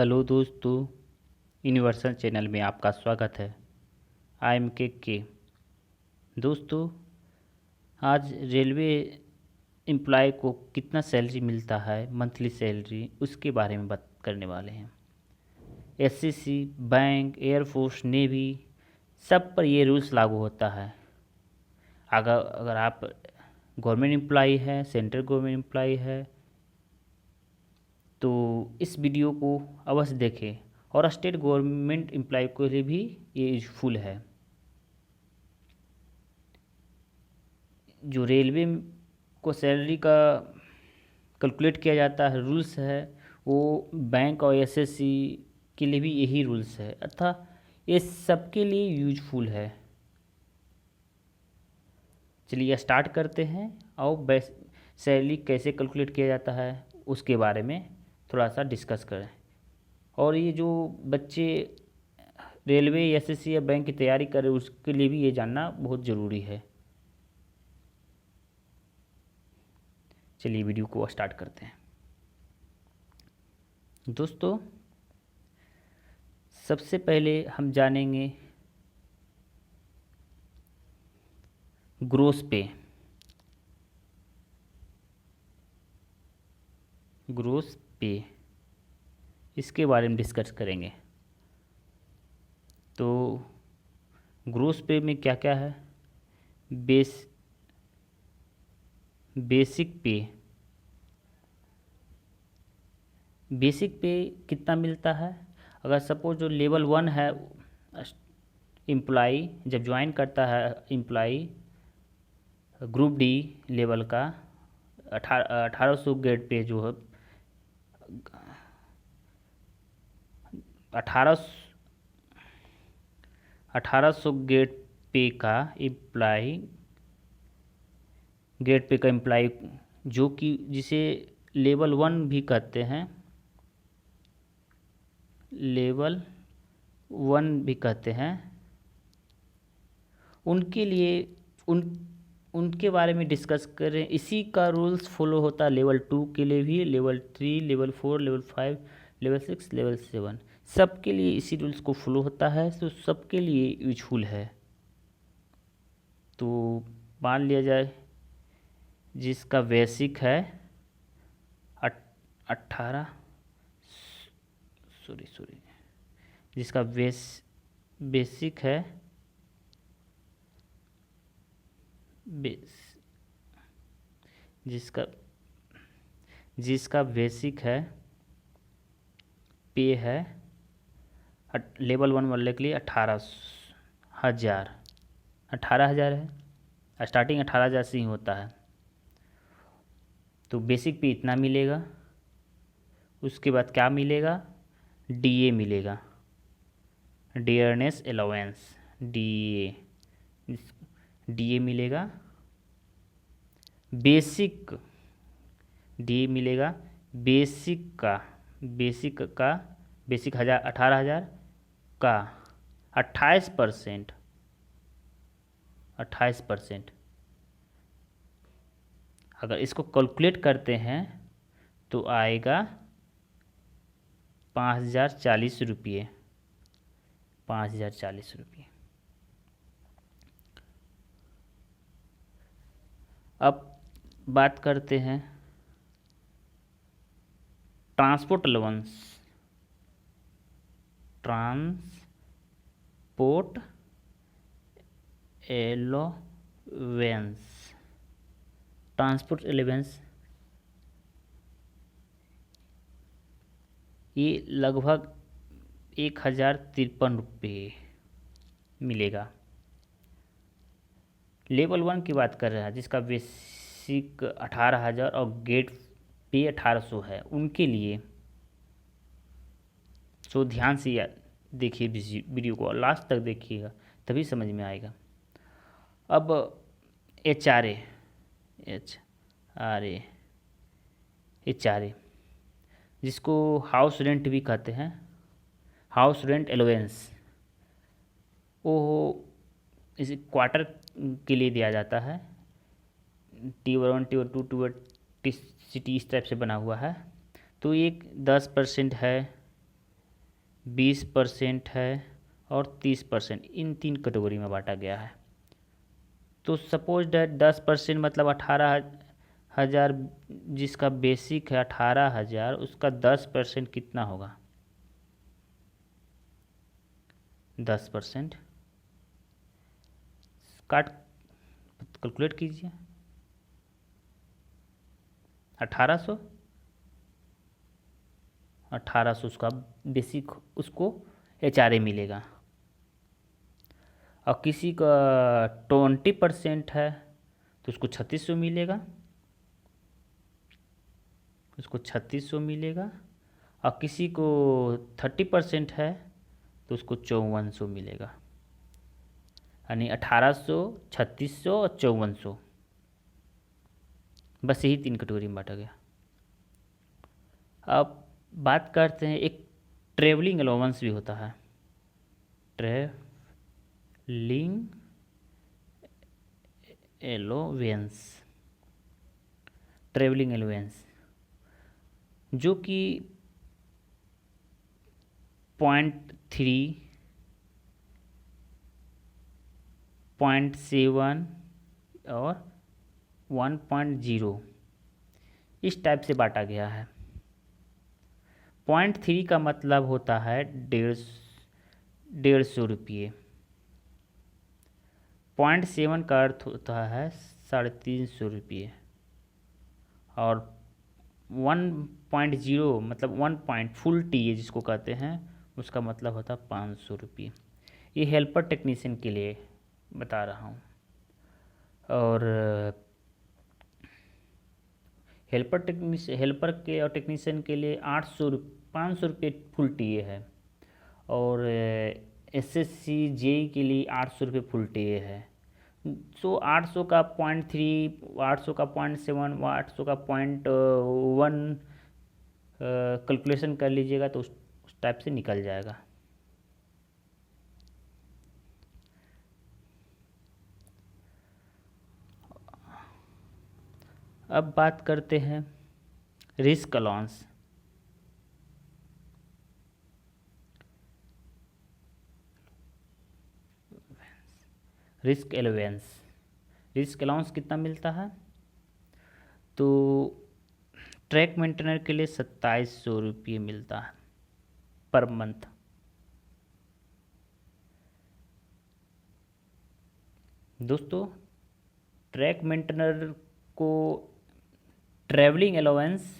Hello दोस्तों, universal channel में आपका स्वागत है। आई एम के दोस्तों, आज रेलवे एम्प्लॉय को कितना सैलरी मिलता है, मंथली सैलरी, उसके बारे में बात करने वाले हैं। एसएससी, बैंक, एयरफोर्स, नेवी, सब पर ये रूल्स लागू होता है। अगर अगर आप गवर्नमेंट एम्प्लॉय है, सेंट्रल गवर्नमेंट एम्प्लॉय है, तो इस वीडियो को अवश्य देखें। और स्टेट गवर्नमेंट एम्प्लॉय के लिए भी ये यूजफुल है। जो रेलवे को सैलरी का कैलकुलेट किया जाता है, रूल्स है, वो बैंक और एसएससी के लिए भी यही रूल्स है, अर्थात ये सबके लिए यूजफुल है। चलिए स्टार्ट करते हैं और सैलरी कैसे कैलकुलेट किया जाता है उसके बारे में थोड़ा सा डिस्कस करें। और ये जो बच्चे रेलवे, एसएससी या बैंक की तैयारी करें, उसके लिए भी ये जानना बहुत ज़रूरी है। चलिए वीडियो को स्टार्ट करते हैं। दोस्तों, सबसे पहले हम जानेंगे ग्रोस पे। ग्रोस पे इसके बारे में डिस्कस करेंगे। तो ग्रोस पे में क्या क्या है? बेसिक पे। बेसिक पे कितना मिलता है? अगर सपोज जो लेवल 1 है, एम्प्लॉई जब ज्वाइन करता है, एम्प्लॉई ग्रुप डी लेवल का 1800 ग्रेड पे जो है, 1800 ग्रेड पे का एम्प्लॉई, ग्रेड पे का एम्प्लॉई जो कि जिसे लेवल 1 भी कहते हैं, लेवल 1 भी कहते हैं, उनके लिए उनके बारे में डिस्कस करें। इसी का रूल्स फॉलो होता है लेवल 2 के लिए भी, level 3, level 4, level 5, level 6, level 7, सबके लिए इसी रूल्स को फॉलो होता है, तो सबके लिए यूजफुल है। तो मान लिया जाए जिसका बेसिक है 18, सॉरी, जिसका बेसिक है जिसका बेसिक है पे है लेवल 1 वाले के लिए 18,000 है। स्टार्टिंग 18,000 से ही होता है। तो बेसिक पे इतना मिलेगा। उसके बाद क्या मिलेगा? डीए मिलेगा, डियरनेस अलाउंस, डीए मिलेगा। बेसिक डीए मिलेगा। बेसिक का 18,000 का 28%। अगर इसको कैलकुलेट करते हैं तो आएगा 5,040 रुपये। 5,040 रुपये। अब बात करते हैं ट्रांसपोर्ट अलाउंस। ट्रांसपोर्ट अलाउंस ये लगभग 1,053 रुपये मिलेगा। लेवल 1 की बात कर रहे हैं, जिसका बेसिक 18,000 और गेट पे 1800 है, उनके लिए। सो ध्यान से देखिए वीडियो को, लास्ट तक देखिएगा, तभी समझ में आएगा। अब एच आर ए जिसको हाउस रेंट भी कहते हैं, हाउस रेंट अलाउंस, वो इस क्वार्टर के लिए दिया जाता है। T1, T2, T सिटी इस टाइप से बना हुआ है। तो एक 10% है 20% है और 30%, इन 3 कैटेगरी में बांटा गया है। तो सपोज डैट 10% मतलब 18,000, जिसका बेसिक है 18,000, उसका 10% कितना होगा? 10% काट कैलकुलेट कीजिए। 1800 उसका बेसिक, उसको HRA मिलेगा। और किसी का 20% है तो उसको 3600 मिलेगा, और किसी को 30% है तो उसको 5400 मिलेगा। यानी 1800, 3600 और 5400, बस यही 3 कैटेगरी में बांटा गया। अब बात करते हैं, एक ट्रेवलिंग अलाउंस भी होता है। ट्रेवलिंग अलाउंस जो कि 0.3, 0.7 और 1.0 इस टाइप से बांटा गया है। 0.3 का मतलब होता है 150 रुपये। 0.7 का अर्थ होता है 350 रुपये। और 1.0 मतलब 1 फुल टी जिसको कहते हैं, उसका मतलब होता है 500 रुपये। ये हेल्पर टेक्नीशियन के लिए बता रहा हूँ। और हेल्पर के और टेक्नीशियन के लिए 500 रुपये फुल टी है। और SSC JEE के लिए 800 रुपये फुल टी है। सो 800 का 0.3, 800 का 0.7, 800 का 0.1 कैलकुलेशन कर लीजिएगा तो उस टाइप से निकल जाएगा। अब बात करते हैं रिस्क अलाउंस। रिस्क अलाउंस कितना मिलता है? तो ट्रैक मेंटेनर के लिए 2700 रुपये मिलता है पर मंथ। दोस्तों, ट्रैक मेंटेनर को ट्रैवलिंग अलाउंस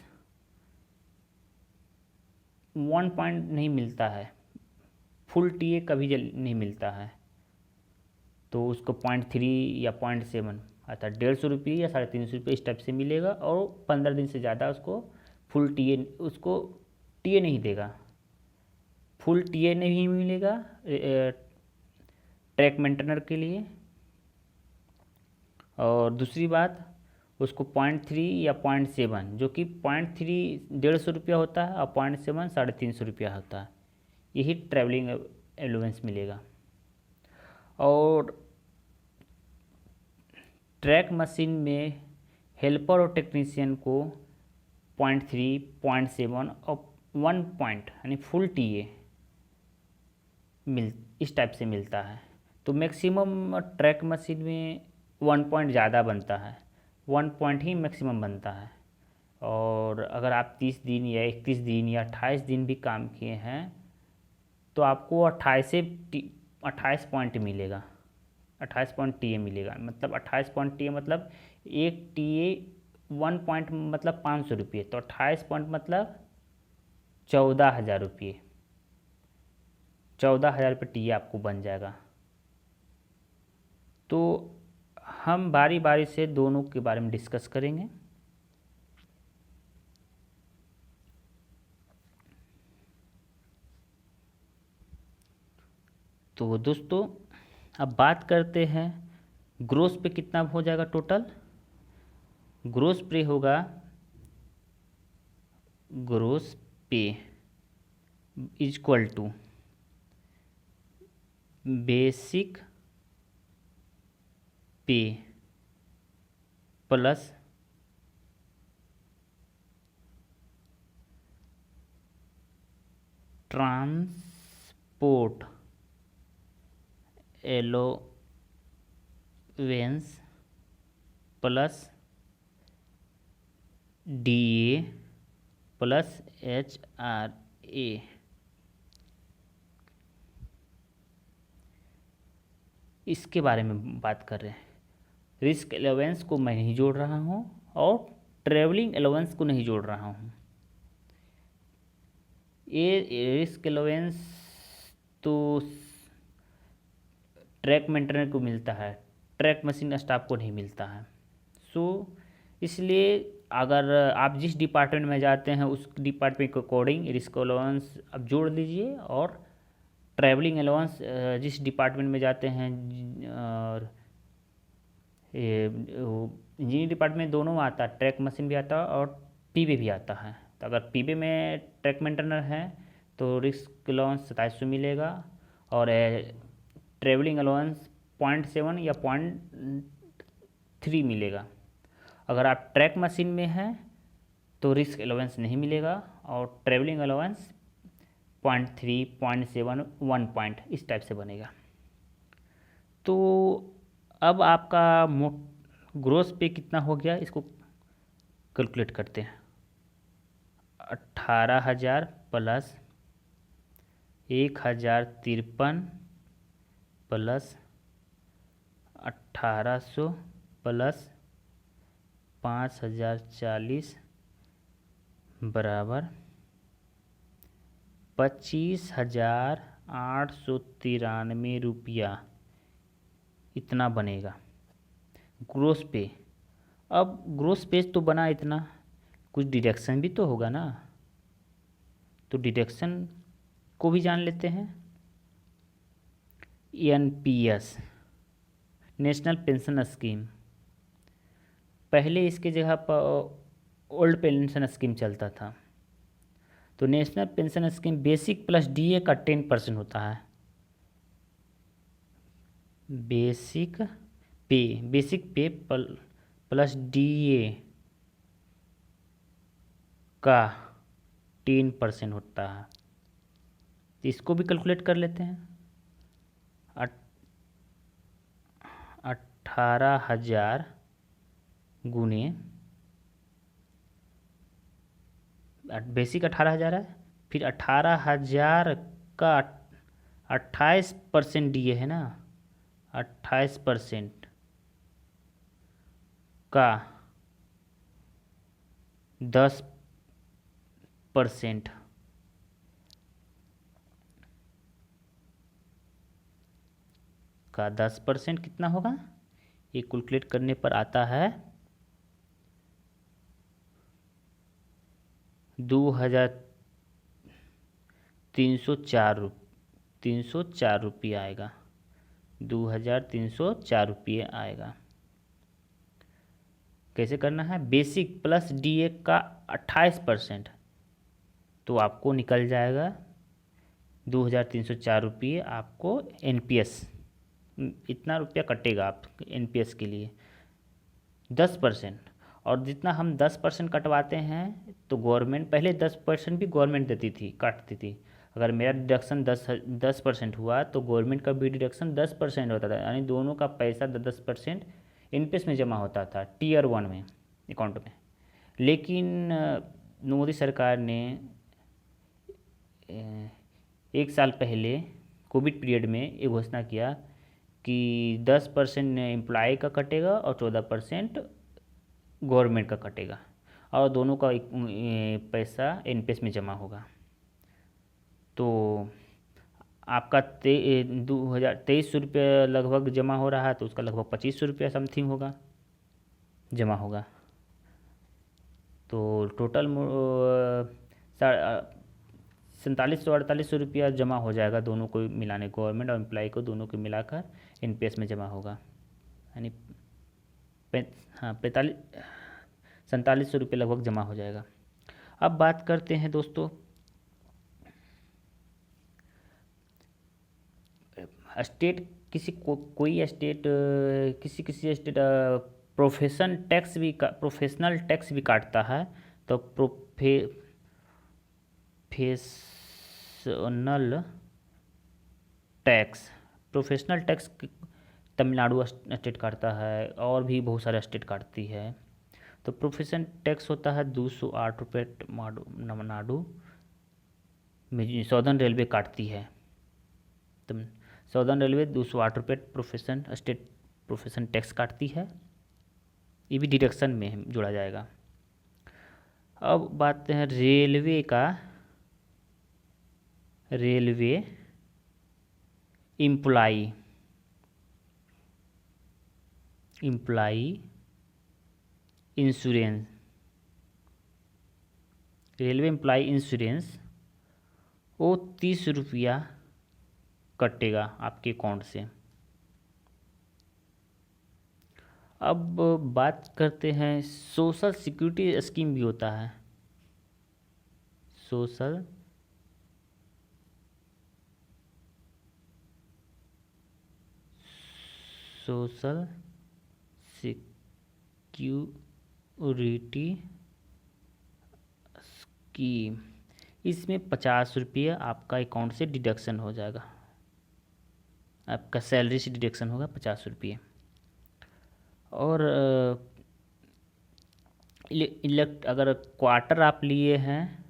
1 पॉइंट नहीं मिलता है, फुल टीए कभी नहीं मिलता है। तो उसको 0.3 या 0.7 अर्थात 150 रुपये या 350 रुपये इस टाइप से मिलेगा। और 15 दिन से ज़्यादा उसको फुल टीए, उसको टीए नहीं देगा, फुल टीए नहीं मिलेगा ट्रैक मेंटेनर के लिए। और दूसरी बात, उसको 0.3 या 0.7, जो कि 0.3 150 रुपया होता है और 0.7 350 रुपया होता है, यही ट्रैवलिंग अलाउंस मिलेगा। और ट्रैक मशीन में हेल्पर और टेक्नीशियन को 0.3, 0.7 और 1 पॉइंट यानी फुल टीए इस टाइप से मिलता है। तो मैक्सिमम ट्रैक मशीन में 1 पॉइंट ज़्यादा बनता है, 1 पॉइंट ही मैक्सिमम बनता है। और अगर आप 30 दिन या 31 दिन या 28 दिन भी काम किए हैं तो आपको 28 पॉइंट मिलेगा, 28 पॉइंट टीए मिलेगा। मतलब 28 पॉइंट टीए मतलब एक टीए 1 पॉइंट मतलब 500 रुपये, तो 28 पॉइंट मतलब 14,000 रुपये, 14,000 रुपये टीए आपको बन जाएगा। तो हम बारी बारी से दोनों के बारे में डिस्कस करेंगे। तो दोस्तों, अब बात करते हैं ग्रोस पे कितना हो जाएगा टोटल। ग्रोस पे होगा, ग्रोस पे इक्वल टू बेसिक पे plus transportation transport allowance plus DA plus HRA। इसके बारे में बात कर रहे हैं। रिस्क अलाउंस को मैं नहीं जोड़ रहा हूँ और ट्रैवलिंग अलाउंस को नहीं जोड़ रहा हूँ। ये रिस्क अलाउंस तो ट्रैक मेंटेनर को मिलता है, ट्रैक मशीन स्टाफ को नहीं मिलता है। इसलिए अगर आप जिस डिपार्टमेंट में जाते हैं उस डिपार्टमेंट के अकॉर्डिंग रिस्क अलाउंस आप जोड़ दीजिए, और ट्रैवलिंग अलाउंस जिस डिपार्टमेंट में जाते हैं, और ये इंजीनियरिंग डिपार्टमेंट दोनों में आता है, ट्रैक मशीन भी आता है और पीबे भी आता है। तो अगर पीबे में ट्रैक मेंटेनर है तो रिस्क अलाउंस 2700 मिलेगा, और ट्रैवलिंग अलाउंस 0.7 या 0.3 मिलेगा। अगर आप ट्रैक मशीन में हैं तो रिस्क अलाउंस नहीं मिलेगा, और ट्रैवलिंग अलाउंस 0.3, 0.7, 1 पॉइंट इस टाइप से बनेगा। तो अब आपका ग्रोस पे कितना हो गया, इसको कैलकुलेट करते हैं। 18,000 प्लस 1,053 प्लस 1,800 प्लस 5,040 बराबर 25,893 रुपया, इतना बनेगा ग्रोस पे। अब ग्रोस पेज तो बना इतना, कुछ डिडक्शन भी तो होगा ना, तो डिडक्शन को भी जान लेते हैं। NPS नेशनल पेंशन स्कीम, पहले इसके जगह पर ओल्ड पेंशन स्कीम चलता था। तो national pension scheme basic plus DA का 10% होता है। बेसिक पे प्लस DA का 10% होता है। तो इसको भी कैलकुलेट कर लेते हैं। 18,000 गुने बेसिक 18,000 है, फिर 18,000 का 28% DA है ना, 28% का 10% का 10% कितना होगा, ये कैलकुलेट करने पर आता है 2,304 रुपये आएगा। 2,304 रुपये आएगा। कैसे करना है, बेसिक प्लस DA का 28%, तो आपको निकल जाएगा 2,304 रुपये। आपको NPS इतना रुपया कटेगा आप NPS के लिए 10%। और जितना हम 10% कटवाते हैं तो गवर्नमेंट पहले 10% भी गवर्नमेंट देती थी, काटती थी। अगर मेरा डिडक्शन 10% हुआ तो गवर्नमेंट का भी डिडक्शन 10% होता था, यानी दोनों का पैसा 10% NPS में जमा होता था Tier 1 में अकाउंट में। लेकिन मोदी सरकार ने 1 साल पहले कोविड पीरियड में ये घोषणा किया कि 10% एम्प्लॉय का कटेगा और 14% गवर्नमेंट का कटेगा, और दोनों का पैसा NPS में जमा होगा। तो आपका 2,2300 रुपये लगभग जमा हो रहा है, तो उसका लगभग 2,500 रुपया समथिंग होगा जमा होगा। तो टोटल 4700-4800 रुपया जमा हो जाएगा, दोनों को मिलाने, गवर्नमेंट और एम्प्लॉय को दोनों को मिलाकर NPS में जमा होगा, यानी 4700 रुपये लगभग जमा हो जाएगा। अब बात करते हैं दोस्तों स्टेट, कोई स्टेट किसी स्टेट प्रोफेशनल टैक्स भी काटता है। तो professional tax, professional tax Tamil Nadu state काटता है और भी बहुत सारे स्टेट काटती है। तो प्रोफेशन टैक्स होता है 208 रुपये तमिलनाडु में सौदर्न रेलवे काटती है। तो सौदर्न रेलवे 208 रुपये प्रोफेशन टैक्स काटती है। ये भी डिडक्शन में जोड़ा जाएगा। अब बात है रेलवे का, railway employee insurance, railway employee insurance वो 30 रुपया कटेगा आपके अकाउंट से। अब बात करते हैं सोशल सिक्योरिटी स्कीम भी होता है, सोशल सिक्योरिटी स्कीम। इसमें 50 रुपये आपका अकाउंट से डिडक्शन हो जाएगा, आपका सैलरी से डिडक्शन होगा 50 रुपये। और अगर क्वार्टर आप लिए हैं,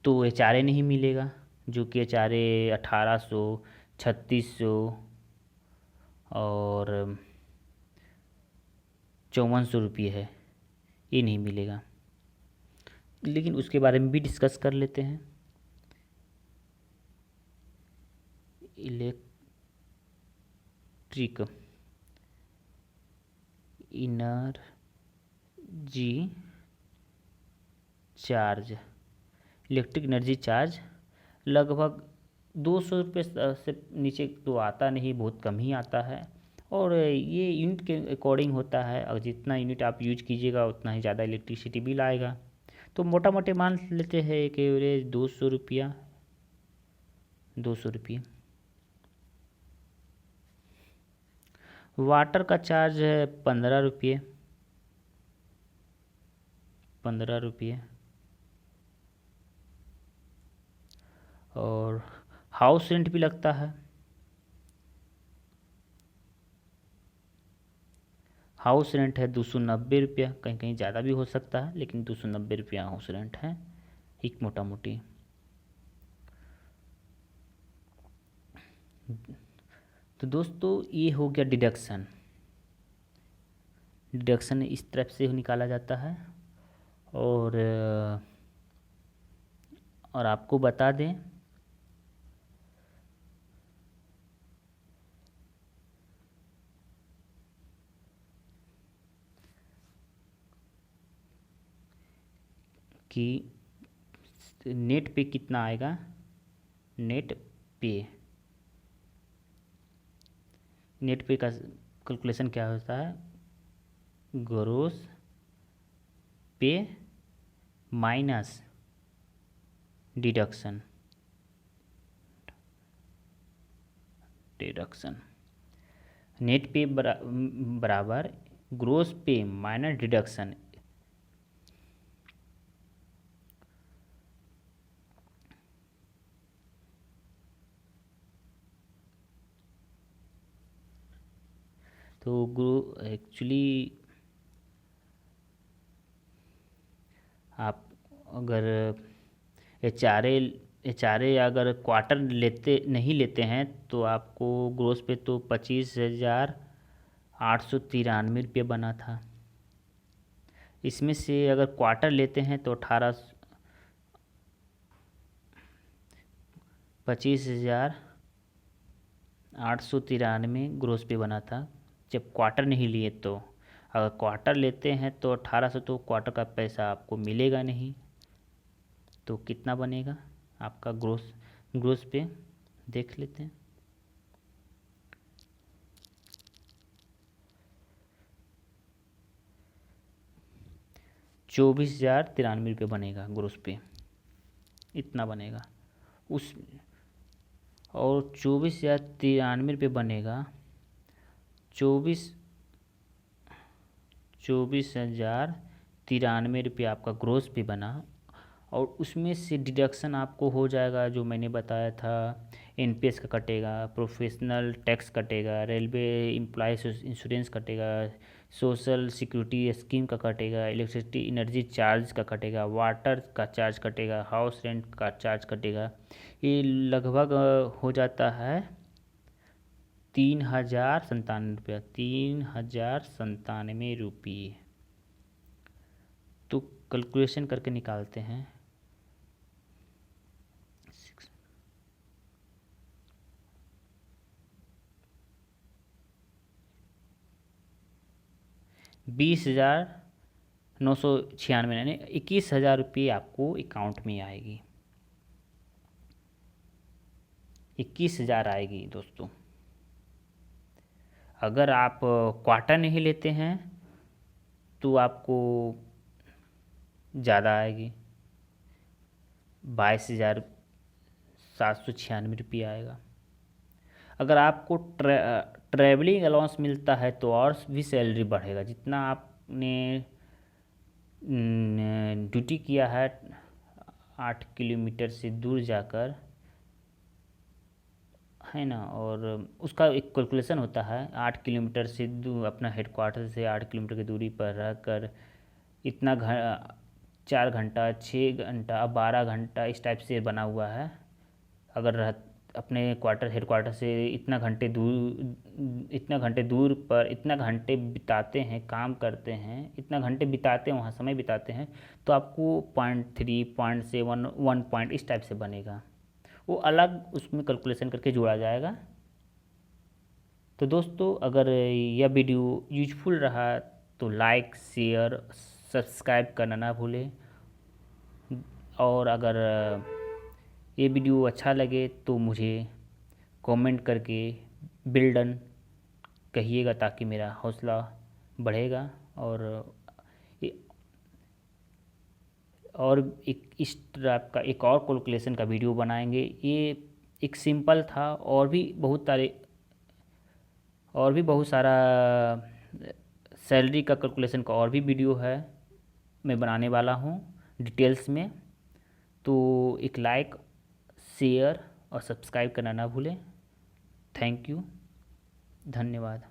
तो HRA नहीं मिलेगा, जो कि HRA 1800, 3600 और 5400 रुपये है, ये नहीं मिलेगा। लेकिन उसके बारे में भी डिस्कस कर लेते हैं। Electric energy charge, electric energy charge लगभग 200 रुपये से नीचे तो आता नहीं, बहुत कम ही आता है। और ये यूनिट के अकॉर्डिंग होता है, और जितना यूनिट आप यूज कीजिएगा उतना ही ज़्यादा इलेक्ट्रिसिटी बिल आएगा। तो मोटा मोटे मान लेते हैं एक एवरेज 200 रुपया, 200 रुपये। वाटर का चार्ज है 15 रुपये, 15 रुपये। और हाउस रेंट भी लगता है, हाउस रेंट है 290 रुपया, कहीं कहीं ज़्यादा भी हो सकता है, लेकिन 290 रुपया हाउस रेंट है एक मोटा मोटी। तो दोस्तों ये हो गया डिडक्शन, डिडक्शन इस तरफ से निकाला जाता है। और आपको बता दें कि नेट पे कितना आएगा, नेट पे का कैलकुलेशन क्या होता है, ग्रोस पे माइनस डिडक्शन, नेट पे बराबर ग्रोस पे माइनस डिडक्शन। तो एक्चुअली आप अगर HRA अगर क्वार्टर नहीं लेते हैं तो आपको ग्रोस पे तो 25,893 रुपये बना था। इसमें से अगर क्वार्टर लेते हैं तो 25,893 ग्रोस पे बना था जब क्वार्टर नहीं लिए। तो अगर क्वार्टर लेते हैं तो 1800, तो क्वार्टर का पैसा आपको मिलेगा नहीं। तो कितना बनेगा आपका ग्रोस पे देख लेते हैं। ₹24,093 बनेगा ग्रोस पे, इतना बनेगा उस। और 24,093 बनेगा, 24,093 रुपये आपका ग्रोस पे बना। और उसमें से डिडक्शन आपको हो जाएगा जो मैंने बताया था। एनपीएस का कटेगा, प्रोफेशनल टैक्स कटेगा, रेलवे एम्प्लॉय इंश्योरेंस कटेगा, सोशल सिक्योरिटी स्कीम का कटेगा, इलेक्ट्रिसिटी एनर्जी चार्ज का कटेगा, वाटर का चार्ज कटेगा, हाउस रेंट का चार्ज कटेगा। ये लगभग हो जाता है 3097 रुपया, 3097 रुपये। तो कैलकुलेशन करके निकालते हैं। 20,996 यानी 21,000 रुपये आपको अकाउंट में आएगी। 21,000 आएगी दोस्तों। अगर आप क्वार्टर नहीं लेते हैं तो आपको ज़्यादा आएगी, 22,796 रुपये आएगा। अगर आपको ट्रैवलिंग अलाउंस मिलता है तो और भी सैलरी बढ़ेगा। जितना आपने ड्यूटी किया है 8 किलोमीटर से दूर जाकर, है ना, और उसका एक कैलकुलेशन होता है। 8 किलोमीटर से दूर, अपना हेडक्वार्टर से 8 किलोमीटर की दूरी पर रहकर इतना 4 घंटा, 6 घंटा, 12 घंटा इस टाइप से बना हुआ है। अगर अपने हेडक्वार्टर से इतना घंटे दूर पर इतना घंटे बिताते हैं, काम करते हैं, इतना घंटे बिताते हैं वहाँ, समय बिताते हैं, तो आपको 0.3, 0.7, 1 पॉइंट इस टाइप से बनेगा। वो अलग उसमें कैलकुलेशन करके जोड़ा जाएगा। तो दोस्तों, अगर यह वीडियो यूजफुल रहा तो लाइक, शेयर, सब्सक्राइब करना ना भूलें। और अगर ये वीडियो अच्छा लगे तो मुझे कमेंट करके बिल्डन कहिएगा, ताकि मेरा हौसला बढ़ेगा। और एक इस टाइप का एक और कैलकुलेशन का वीडियो बनाएंगे। ये एक सिंपल था, और भी बहुत सारा सैलरी का कैलकुलेशन का और भी वीडियो है, मैं बनाने वाला हूँ डिटेल्स में। तो एक लाइक, शेयर और सब्सक्राइब करना ना भूलें। थैंक यू, धन्यवाद।